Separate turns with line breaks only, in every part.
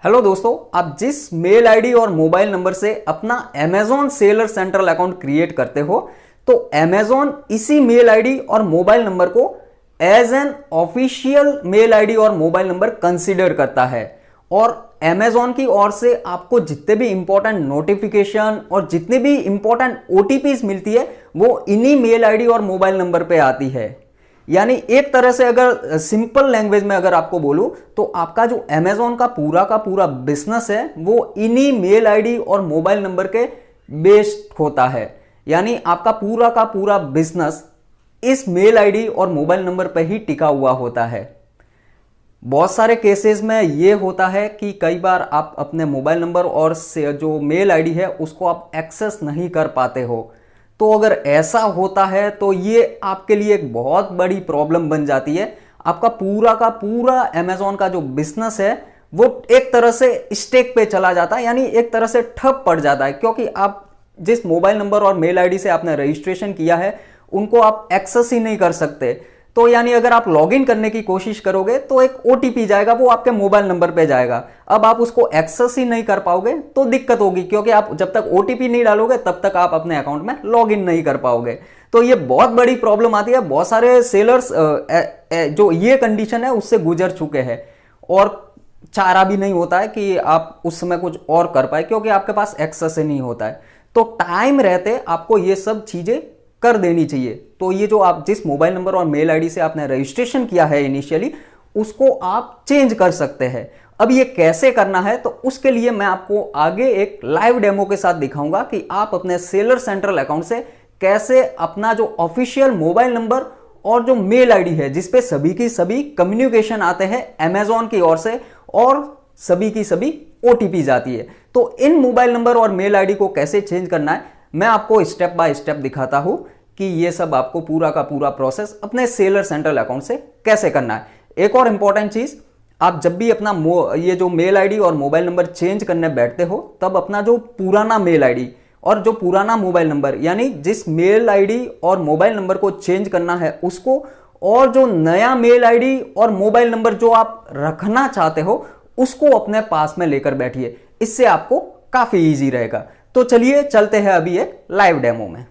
Hello दोस्तों, आप जिस मेल आईडी और मोबाइल नंबर से अपना Amazon seller central account create करते हो, तो Amazon इसी मेल आईडी और मोबाइल नंबर को as an official mail ID और मोबाइल नंबर कंसीडर करता है। और Amazon की ओर से आपको जितने भी इंपॉर्टेंट नोटिफिकेशन और जितने भी इंपॉर्टेंट OTPs मिलती है वो इन्हीं मेल आईडी और मोबाइल नंबर पे आती है। यानी एक तरह से अगर सिंपल लैंग्वेज में अगर आपको बोलूं तो आपका जो Amazon का पूरा बिजनेस है वो इन्हीं मेल आईडी और मोबाइल नंबर के बेस्ड होता है। यानी आपका पूरा बिजनेस इस मेल आईडी और मोबाइल नंबर पर ही टिका हुआ होता है। बहुत सारे केसेस में ये होता है कि कई बार आप अपने मोबाइल नंबर और जो मेल आईडी है उसको आप एक्सेस नहीं कर पाते हो। तो अगर ऐसा होता है तो ये आपके लिए एक बहुत बड़ी प्रॉब्लम बन जाती है। आपका पूरा Amazon का जो बिजनेस है वो एक तरह से स्टेक पे चला जाता है, यानी एक तरह से ठप पड़ जाता है, क्योंकि आप जिस मोबाइल नंबर और मेल आईडी से आपने रजिस्ट्रेशन किया है उनको आप एक्सेस ही नहीं कर सकते। तो यानी अगर आप लॉगिन करने की कोशिश करोगे तो एक OTP जाएगा, वो आपके मोबाइल नंबर पे जाएगा। अब आप उसको एक्सेस ही नहीं कर पाओगे तो दिक्कत होगी, क्योंकि आप जब तक OTP नहीं डालोगे तब तक आप अपने अकाउंट में लॉगिन नहीं कर पाओगे। तो ये बहुत बड़ी प्रॉब्लम आती है। बहुत सारे सेलर्स जो ये कंडीशन है उससे गुजर चुके हैं और चारा भी नहीं होता है कि आप उस समय कुछ और कर पाए, क्योंकि आपके पास एक्सेस ही नहीं होता है। तो टाइम रहते आपको ये सब चीजें कर देनी चाहिए। तो ये जो आप जिस मोबाइल नंबर और मेल आईडी से आपने रजिस्ट्रेशन किया है इनिशियली, उसको आप चेंज कर सकते हैं। अब ये कैसे करना है तो उसके लिए मैं आपको आगे एक लाइव डेमो के साथ दिखाऊंगा कि आप अपने सेलर सेंट्रल अकाउंट से कैसे अपना जो ऑफिशियल मोबाइल नंबर और जो मेल आईडी है जिसपे सभी की सभी कम्युनिकेशन आते हैं Amazon की ओर से और सभी की सभी OTPs आती है, तो इन मोबाइल नंबर और मेल आईडी को कैसे चेंज करना है मैं आपको स्टेप बाय स्टेप दिखाता हूं कि ये सब आपको पूरा का पूरा प्रोसेस अपने सेलर सेंट्रल अकाउंट से कैसे करना है। एक और इंपॉर्टेंट चीज, आप जब भी अपना ये जो मेल आईडी और मोबाइल नंबर चेंज करने बैठते हो तब अपना जो पुराना मेल आईडी और जो पुराना मोबाइल नंबर, यानी जिस मेल आईडी और मोबाइल नंबर को चेंज करना है उसको, और जो नया मेल आईडी और मोबाइल नंबर जो आप रखना चाहते हो उसको अपने पास में लेकर बैठिए। इससे आपको काफी इजी रहेगा। तो चलिए चलते हैं अभी एक लाइव डेमो में।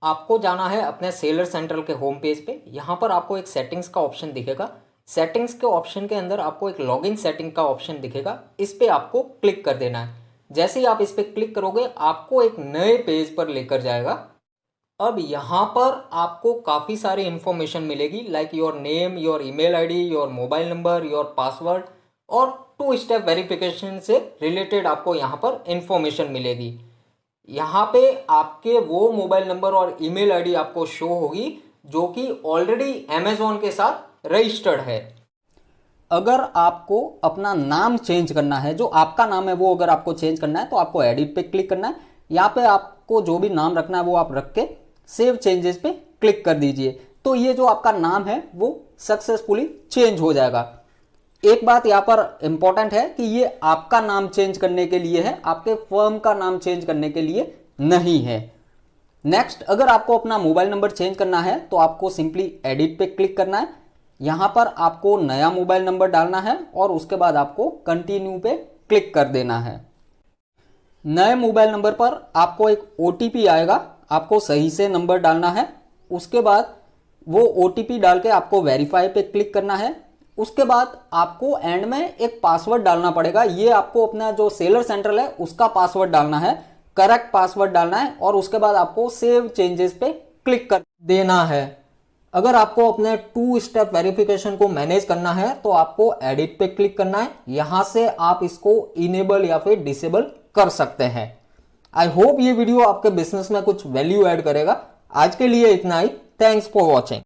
आपको जाना है अपने सेलर सेंट्रल के होम पेज पे। यहाँ पर आपको एक सेटिंग्स का ऑप्शन दिखेगा। सेटिंग्स के ऑप्शन के अंदर आपको एक लॉगिन सेटिंग का ऑप्शन दिखेगा। इस पे आपको क्लिक कर देना है। जैसे ही आप इस पे क्लिक करोगे आपको एक नए पेज पर लेकर जाएगा। अब यहाँ पर आपको काफ़ी सारी इंफॉर्मेशन मिलेगी, like your name, your email ID, your mobile number, your password और 2 स्टेप वेरिफिकेशन से रिलेटेड आपको यहाँ पर इंफॉर्मेशन मिलेगी। यहाँ पे आपके वो मोबाइल नंबर और ईमेल आईडी आपको शो होगी जो कि ऑलरेडी Amazon के साथ रजिस्टर्ड है। अगर आपको अपना नाम चेंज करना है, जो आपका नाम है वो अगर आपको चेंज करना है तो आपको एडिट पे क्लिक करना है। यहाँ पे आपको जो भी नाम रखना है वो आप रख के सेव चेंजेस पे क्लिक कर दीजिए। तो ये जो आपका नाम है वो सक्सेसफुली चेंज हो जाएगा। एक बात यहाँ पर इंपॉर्टेंट है कि ये आपका नाम चेंज करने के लिए है, आपके फर्म का नाम चेंज करने के लिए नहीं है। नेक्स्ट, अगर आपको अपना मोबाइल नंबर चेंज करना है तो आपको सिंपली एडिट पे क्लिक करना है। यहाँ पर आपको नया मोबाइल नंबर डालना है और उसके बाद आपको कंटिन्यू पे क्लिक कर देना है। नए मोबाइल नंबर पर आपको एक OTP आएगा, आपको सही से नंबर डालना है। उसके बाद वो OTP डाल के आपको वेरीफाई पे क्लिक करना है। उसके बाद आपको एंड में एक पासवर्ड डालना पड़ेगा। ये आपको अपना जो सेलर सेंट्रल है उसका पासवर्ड डालना है, करेक्ट पासवर्ड डालना है और उसके बाद आपको सेव चेंजेस पे क्लिक कर देना है। अगर आपको अपने 2 स्टेप वेरिफिकेशन को मैनेज करना है तो आपको एडिट पे क्लिक करना है। यहां से आप इसको इनेबल या फिर डिसेबल कर सकते हैं। आई होप ये वीडियो आपके बिजनेस में कुछ वैल्यू ऐड करेगा। आज के लिए इतना ही। Thanks for watching.